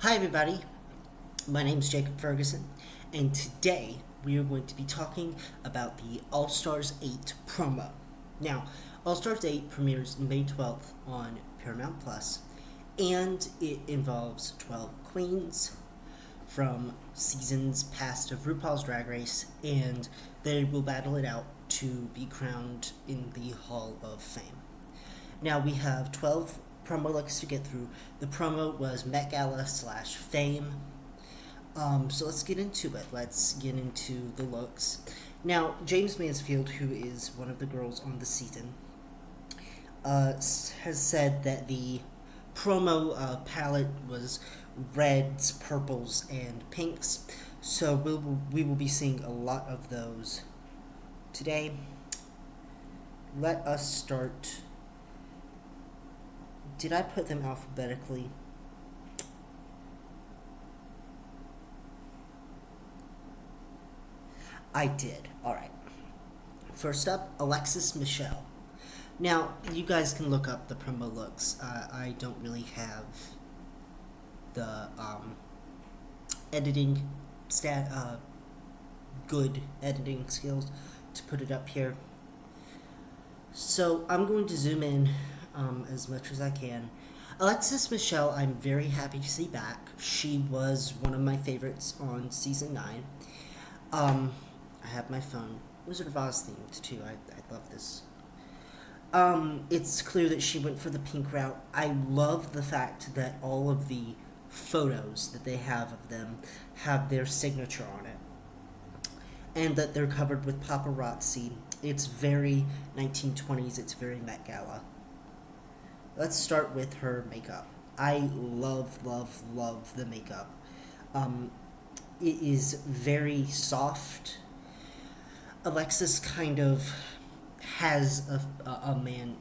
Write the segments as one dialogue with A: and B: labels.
A: Hi, everybody. My name is Jacob Ferguson, and today we are going to be talking about the All Stars 8 promo. Now, All Stars 8 premieres May 12th on Paramount Plus, and it involves 12 queens from seasons past of RuPaul's Drag Race, and they will battle it out to be crowned in the Hall of Fame. Now we have 12 promo looks to get through. The promo was Met Gala slash Fame. So let's get into it. Let's get into the looks. Now, James Mansfield, who is one of the girls on the season, has said that the promo palette was reds, purples, and pinks. So we will be seeing a lot of those today. Let us start. Did I put them alphabetically? I did. Alright. First up, Alexis Michelle. Now, you guys can look up the promo looks. I don't really have the editing good editing skills to put it up here. So I'm going to zoom in as much as I can. Alexis Michelle, I'm very happy to see back. She was one of my favorites on season 9. I have my phone. Wizard of Oz themed too. I love this. It's clear that she went for the pink route. I love the fact that all of the photos that they have of them have their signature on it, and that they're covered with paparazzi. It's very 1920s. It's very Met Gala. Let's start with her makeup. I love the makeup. It is very soft. Alexis kind of has a man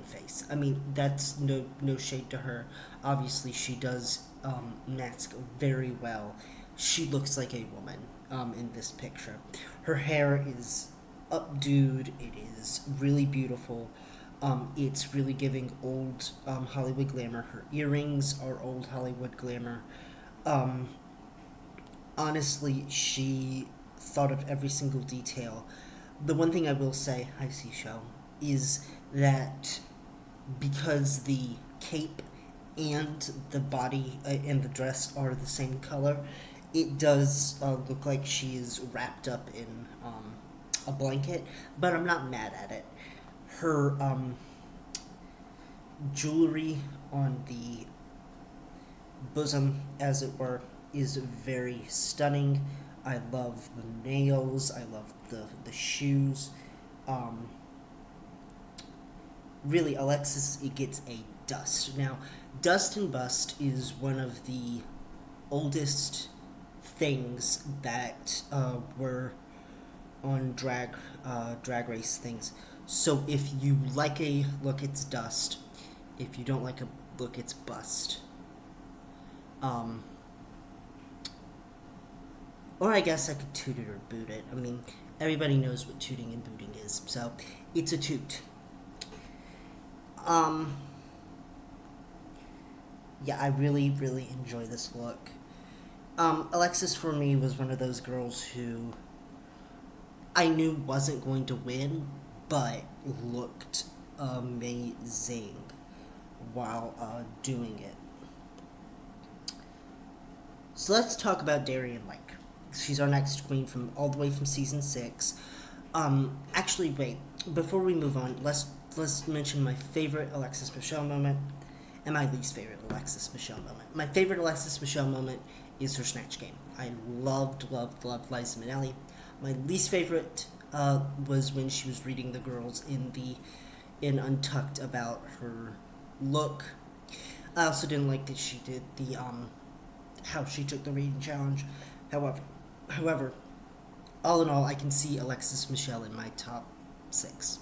A: face. I mean, that's no shade to her. Obviously, she does mask very well. She looks like a woman in this picture. Her hair is updoed. It is really beautiful. It's really giving old Hollywood glamour. Her earrings are old Hollywood glamour. Honestly, she thought of every single detail. The one thing I will say, I see show, is that because the cape and the body and the dress are the same color, it does look like she is wrapped up in a blanket, but I'm not mad at it. Her jewelry on the bosom, as it were, is very stunning. I love the nails. I love the shoes. Really, Alexis, it gets a dust. Now, dust and bust is one of the oldest things that were on drag race things. So if you like a look, it's dust. If you don't like a look, it's bust. Or I guess I could toot it or boot it. I mean, everybody knows what tooting and booting is, so it's a toot. Yeah, I really enjoy this look. Alexis for me was one of those girls who I knew wasn't going to win, but looked amazing while doing it. So let's talk about Darian Lake. She's our next queen from all the way from season 6. Actually, wait. Before we move on, let's mention my favorite Alexis Michelle moment and my least favorite Alexis Michelle moment. My favorite Alexis Michelle moment is her snatch game. I loved Liza Minnelli. My least favorite was when she was reading the girls in Untucked about her look. I also didn't like that she did the how she took the reading challenge. However, all in all, I can see Alexis Michelle in my top 6.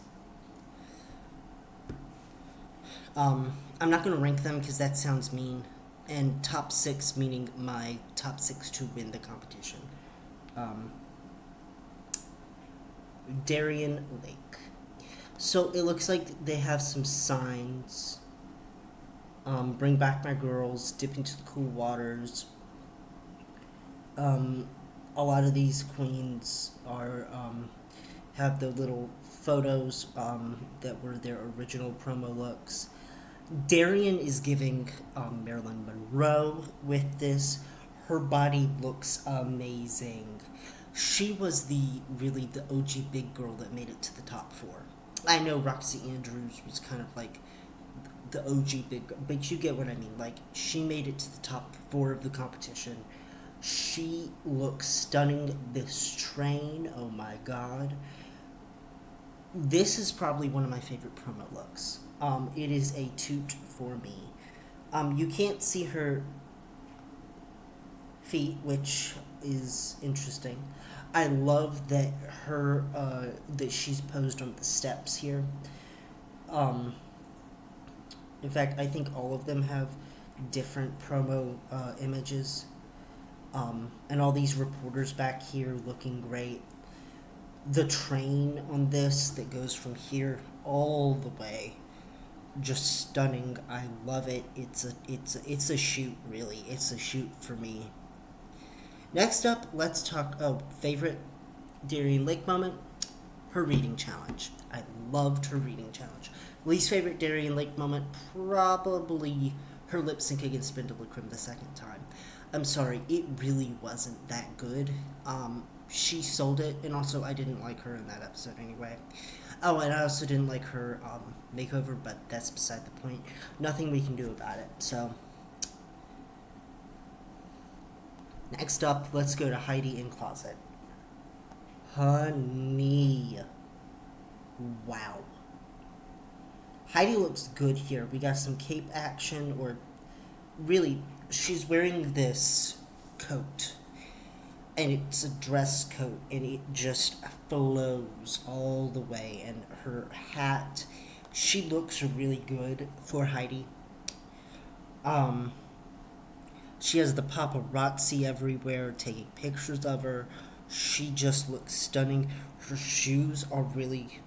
A: I'm not going to rank them because that sounds mean, and top 6 meaning my top 6 to win the competition. Darian Lake. So it looks like they have some signs Bring Back My Girls, Dip into the Cool Waters. Um, a lot of these queens are have their little photos that were their original promo looks. Darian is giving Marilyn Monroe with this. Her body looks amazing. She was the OG big girl that made it to the top four. I know Roxy Andrews was kind of like the OG big girl, but you get what I mean. Like, she made it to the top four of the competition. She looks stunning. This train, oh my god. This is probably one of my favorite promo looks. It is a toot for me. You can't see her feet, which is interesting. I love that that she's posed on the steps here. Um, in fact, I think all of them have different promo images. And all these reporters back here looking great. The train on this that goes from here all the way, just stunning. I love it. It's a shoot, really. It's a shoot for me. Next up, let's talk favorite Darian Lake moment, her reading challenge. I loved her reading challenge. Least favorite Darian Lake moment, probably her lip sync against Spindle Crim the second time. I'm sorry, it really wasn't that good. She sold it, and also I didn't like her in that episode anyway. Oh, and I also didn't like her makeover, but that's beside the point. Nothing we can do about it. So, next up, let's go to Heidi in Closet. Honey. Wow. Heidi looks good here. We got some cape action, or really, she's wearing this coat. And it's a dress coat, and it just flows all the way. And her hat, she looks really good for Heidi. She has the paparazzi everywhere taking pictures of her. She just looks stunning. Her shoes are really...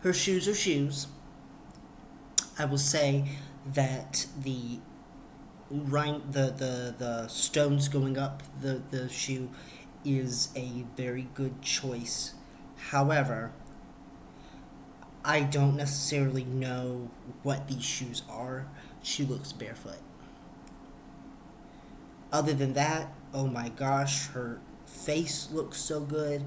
A: Her shoes are shoes. I will say that the stones going up the shoe is a very good choice. However, I don't necessarily know what these shoes are. She looks barefoot. Other than that, oh my gosh, her face looks so good.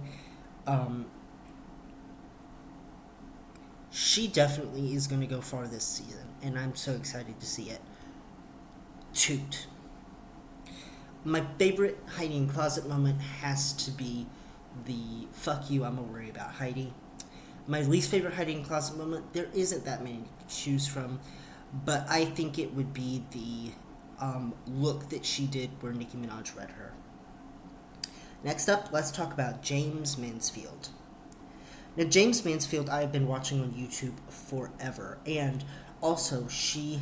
A: She definitely is going to go far this season, and I'm so excited to see it. Toot. My favorite Heidi in Closet moment has to be the fuck you, I'm gonna worry about Heidi. My least favorite Heidi in Closet moment, there isn't that many to choose from, but I think it would be the look that she did where Nicki Minaj read her. Next up, let's talk about James Mansfield. Now, James Mansfield, I have been watching on YouTube forever, and also she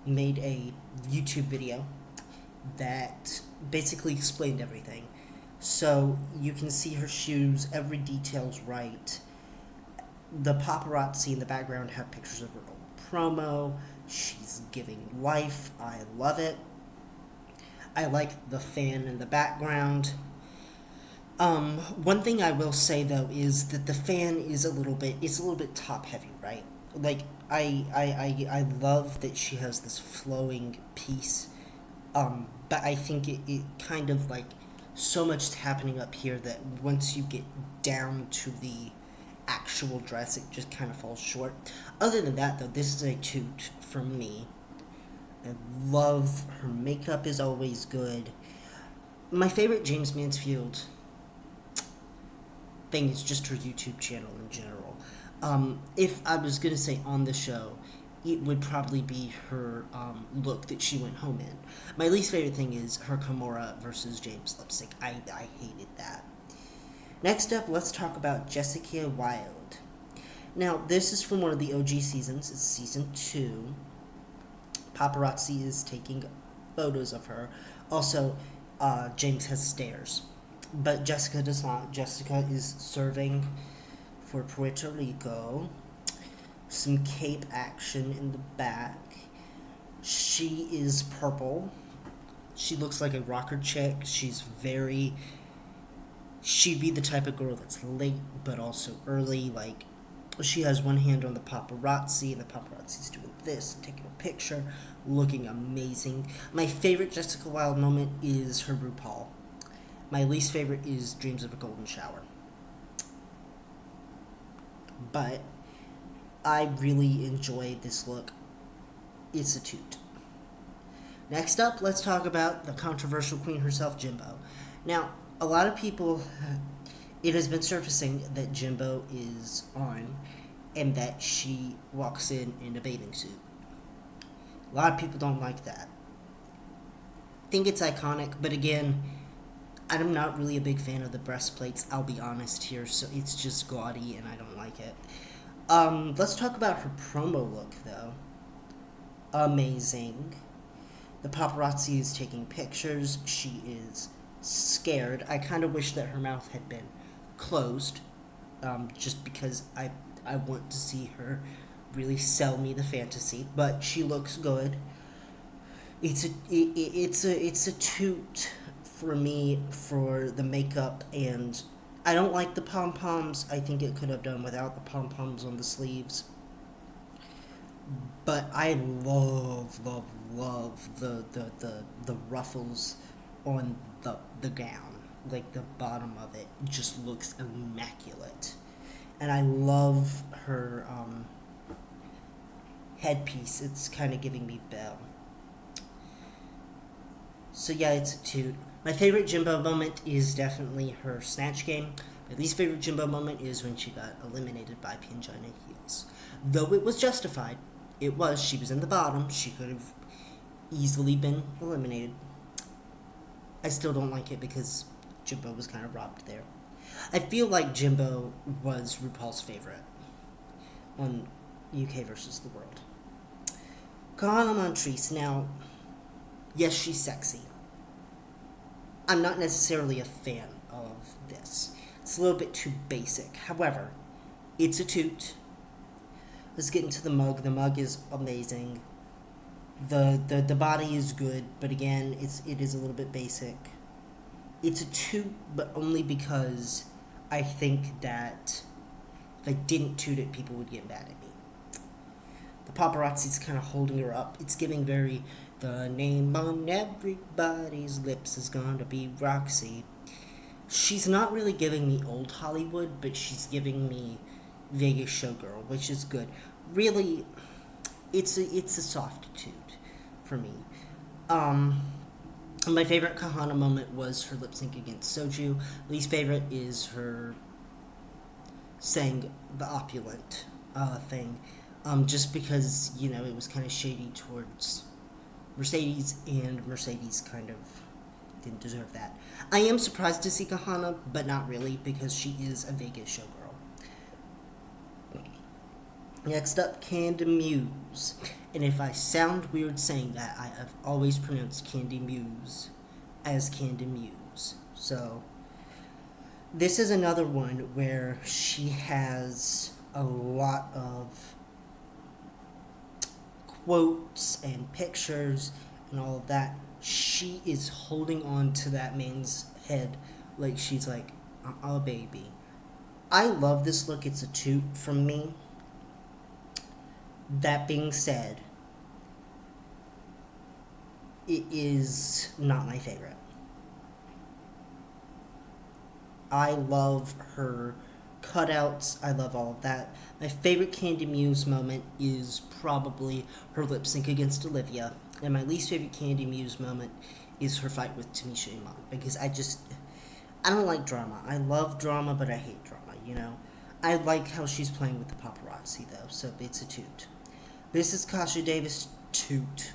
A: made a YouTube video that basically explained everything. So you can see her shoes, every detail's right. The paparazzi in the background have pictures of her old promo. She's giving life. I love it. I like the fan in the background. One thing I will say though is that the fan is a little bit top heavy, right? Like I love that she has this flowing piece, but I think it kind of like so much is happening up here that once you get down to the actual dress, it just kind of falls short. Other than that though, this is a toot from me. I love her makeup is always good. My favorite James Mansfield thing is just her YouTube channel in general. If I was going to say on the show, it would probably be her look that she went home in. My least favorite thing is her Kimura versus James lip sync. I hated that. Next up, let's talk about Jessica Wilde. Now, this is from one of the OG seasons. It's season 2. Paparazzi is taking photos of her. Also, James has stairs. But Jessica does not. Jessica is serving for Puerto Rico. Some cape action in the back. She is purple. She looks like a rocker chick. She'd be the type of girl that's late but also early. Like, she has one hand on the paparazzi, and the paparazzi's doing this, taking a picture, looking amazing. My favorite Jessica Wilde moment is her RuPaul. My least favorite is Dreams of a Golden Shower. But I really enjoy this look. It's a toot. Next up, let's talk about the controversial queen herself, Jimbo. Now, a lot of people, it has been surfacing that Jimbo is on and that she walks in a bathing suit. A lot of people don't like that. I think it's iconic, but again, I'm not really a big fan of the breastplates, I'll be honest here, so it's just gaudy and I don't like it. Let's talk about her promo look, though. Amazing. The paparazzi is taking pictures. She is scared. I kind of wish that her mouth had been closed, just because I want to see her really sell me the fantasy. But she looks good. It's a toot for me for the makeup, and I don't like the pom-poms. I think it could have done without the pom-poms on the sleeves. But I love the ruffles on the gown. Like, the bottom of it just looks immaculate. And I love her headpiece. It's kind of giving me Belle. So yeah, it's a toot. My favorite Jimbo moment is definitely her Snatch Game. My least favorite Jimbo moment is when she got eliminated by Pangina Heels. Though it was justified. It was. She was in the bottom. She could have easily been eliminated. I still don't like it because Jimbo was kind of robbed there. I feel like Jimbo was RuPaul's favorite on UK versus the World. Kahana Montrese. Now, yes, she's sexy. I'm not necessarily a fan of this. It's a little bit too basic. However, it's a toot. Let's get into the mug. The mug is amazing. The body is good, but again, it is a little bit basic. It's a toot, but only because I think that if I didn't toot it, people would get mad at me. The paparazzi's kind of holding her up. It's giving very, the name on everybody's lips is gonna be Roxy. She's not really giving me old Hollywood, but she's giving me Vegas showgirl, which is good. Really, it's a soft toot for me. My favorite Kahana moment was her lip sync against Soju. Least favorite is her saying the opulent thing. Just because, it was kind of shady towards Mercedes, and Mercedes kind of didn't deserve that. I am surprised to see Kahana, but not really, because she is a Vegas showgirl. Next up, Candy Muse. And if I sound weird saying that, I have always pronounced Candy Muse as Candy Muse. So, this is another one where she has a lot of quotes and pictures and all of that. She is holding on to that man's head like she's like, oh baby. I love this look. It's a toot from me. That being said, it is not my favorite. I love her cutouts. I love all of that. My favorite Candy Muse moment is probably her lip sync against Olivia. And my least favorite Candy Muse moment is her fight with Tamisha Iman. Because I don't like drama. I love drama, but I hate drama, I like how she's playing with the paparazzi, though, so it's a toot. This is Kasha Davis, toot.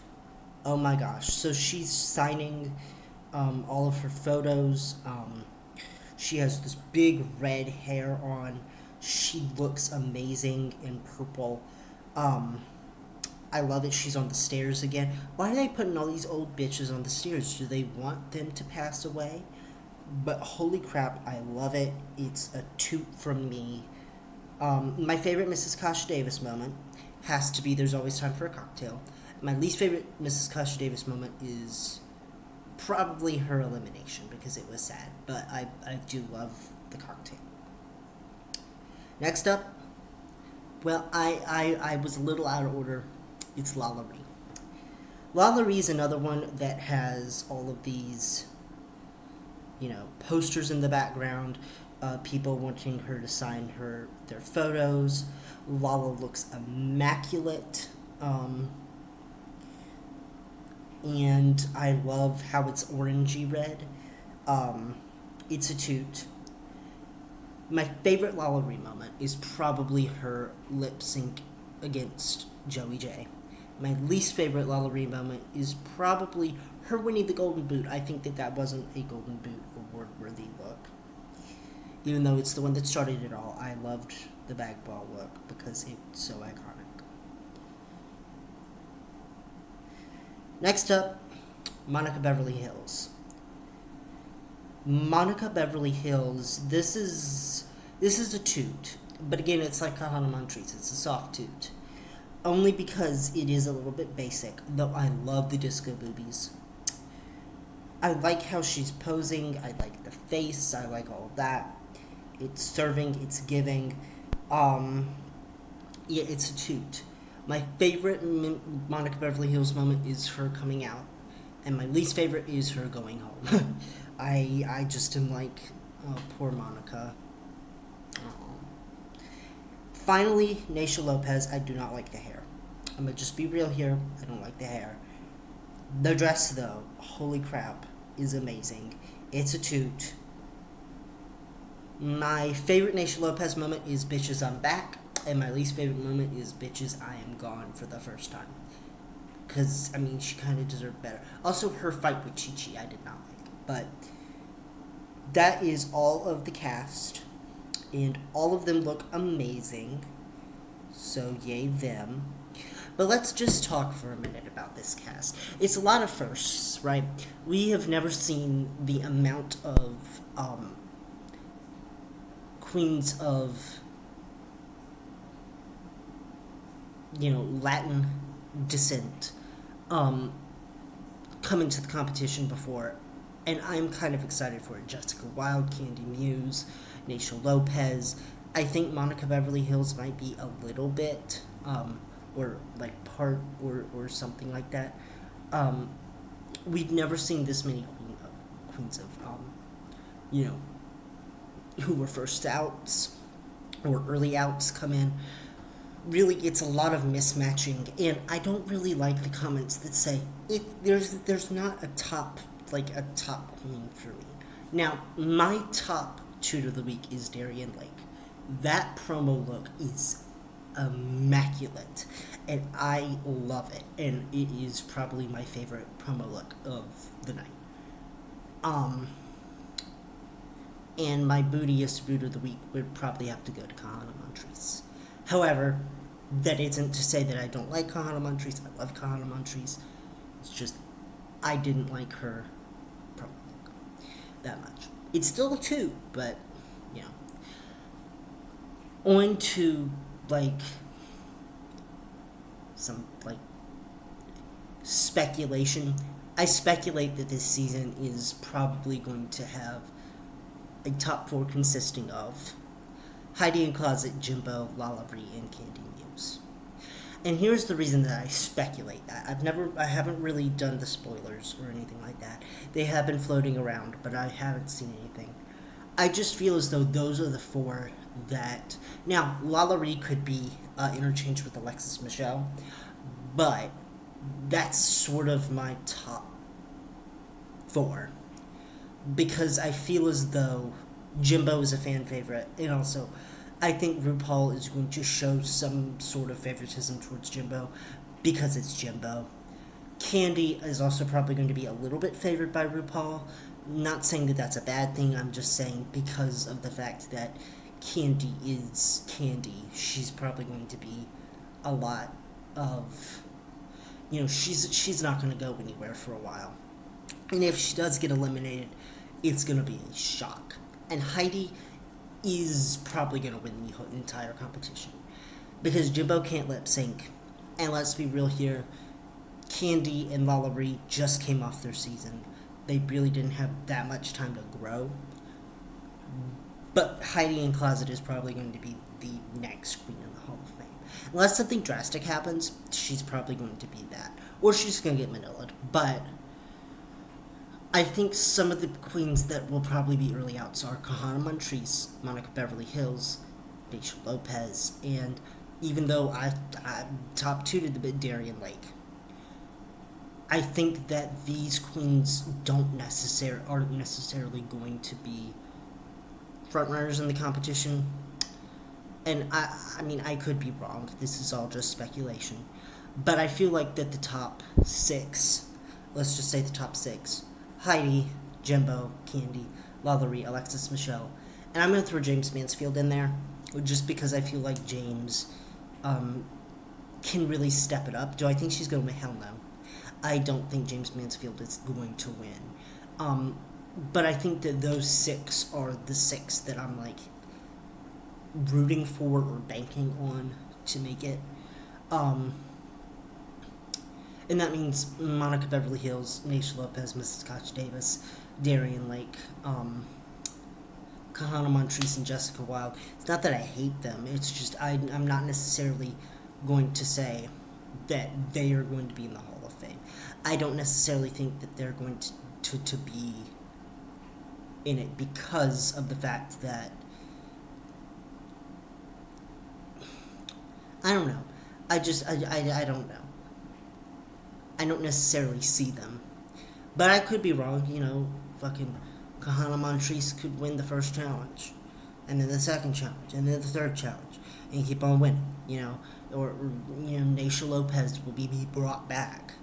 A: Oh my gosh. So she's signing all of her photos. She has this big red hair on. She looks amazing in purple. I love it. She's on the stairs again. Why are they putting all these old bitches on the stairs? Do they want them to pass away? But holy crap, I love it. It's a toot from me. My favorite Mrs. Kasha Davis moment has to be "There's Always Time for a Cocktail." My least favorite Mrs. Kasha Davis moment is probably her elimination because it was sad, but I do love the cocktail. Next up, well, I was a little out of order. It's Lala Ree. Lala Ree is another one that has all of these, posters in the background, people wanting her to sign their photos. Lala looks immaculate. And I love how it's orangey red. It's a toot. My favorite Lala Ree moment is probably her lip sync against Joey J. My least favorite Lala Ree moment is probably her winning the Golden Boot. I think that wasn't a Golden Boot award worthy look. Even though it's the one that started it all, I loved the bag ball look because it's so iconic. Next up, Monica Beverly Hills. Monica Beverly Hills, this is a toot. But again, it's like Kahana Montrese, it's a soft toot. Only because it is a little bit basic, though I love the disco boobies. I like how she's posing, I like the face, I like all of that. It's serving, it's giving. It's a toot. My favorite Monica Beverly Hills moment is her coming out, and my least favorite is her going home. I just am like, oh, poor Monica. Finally, Naysha Lopez, I do not like the hair. I'm going to just be real here, I don't like the hair. The dress, though, holy crap, is amazing. It's a toot. My favorite Naysha Lopez moment is "Bitches, I'm Back," and my least favorite moment is "Bitches, I Am Gone" for the first time. Because, she kind of deserved better. Also, her fight with Chi-Chi, I did not like. But that is all of the cast, and all of them look amazing. So, yay them. But let's just talk for a minute about this cast. It's a lot of firsts, right? We have never seen the amount of queens of, Latin descent come into the competition before. And I'm kind of excited for it. Jessica Wilde, Candy Muse, Naysha Lopez. I think Monica Beverly Hills might be a little bit, or like part, or something like that. We've never seen this many queens of, who were first outs or early outs come in. Really, it's a lot of mismatching, and I don't really like the comments that say there's not a top queen for me. Now, my top toot of the week is Darian Lake. That promo look is immaculate, and I love it, and it is probably my favorite promo look of the night. And my bootiest boot of the week would probably have to go to Kahana Montrese. However, that isn't to say that I don't like Kahana Montrese. I love Kahana Montrese. It's just I didn't like her promo look that much. It's still a toot, but on to some speculation. I speculate that this season is probably going to have a top 4 consisting of Heidi N Closet, Jimbo, Lala Ree, and Candy Muse. And here's the reason that I speculate that. I haven't really done the spoilers or anything like that. They have been floating around, but I haven't seen anything. I just feel as though those are the 4 that... Now, Lala Ree could be interchanged with Alexis Michelle, but that's sort of my top 4. Because I feel as though Jimbo is a fan favorite, and also I think RuPaul is going to show some sort of favoritism towards Jimbo because it's Jimbo. Candy is also probably going to be a little bit favored by RuPaul. Not saying that that's a bad thing, I'm just saying because of the fact that Candy is Candy, she's probably going to be a lot of... she's not going to go anywhere for a while. And if she does get eliminated, it's going to be a shock. And Heidi is probably going to win the whole entire competition. Because Jimbo can't lip sync. And let's be real here, Candy and Lalaurie just came off their season. They really didn't have that much time to grow. But Heidi in Closet is probably going to be the next queen in the Hall of Fame. Unless something drastic happens, she's probably going to be that. Or she's going to get Manilaed. But I think some of the queens that will probably be early outs are Kahana Montrese, Monica Beverly Hills, Daisha Lopez, and even though I top two to the bit Darian Lake. I think that these queens aren't necessarily going to be frontrunners in the competition. And I mean, I could be wrong. This is all just speculation. But I feel like that the top six, let's just say the top six, Heidi, Jimbo, Candy, Lalaurie, Alexis Michelle, and I'm going to throw James Mansfield in there, just because I feel like James can really step it up. Do I think she's going to win? Hell no. I don't think James Mansfield is going to win. But I think that those six are the six that I'm like rooting for or banking on to make it. And that means Monica Beverly Hills, Daisha Lopez, Mrs. Scotch Davis, Darian Lake, Kahana Montrese, and Jessica Wilde. It's not that I hate them. It's just I'm not necessarily going to say that they are going to be in the Hall of Fame. I don't necessarily think that they're going to be in it because of the fact that I don't know. I don't know. I don't necessarily see them. But I could be wrong, fucking Kahana Montrese could win the first challenge, and then the second challenge, and then the third challenge, and keep on winning, or Daisha Lopez will be brought back.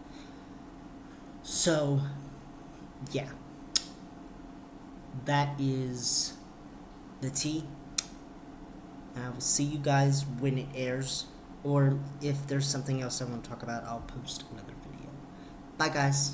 A: So, yeah. That is the tea. And I will see you guys when it airs, or if there's something else I want to talk about, I'll post another video. Bye, guys.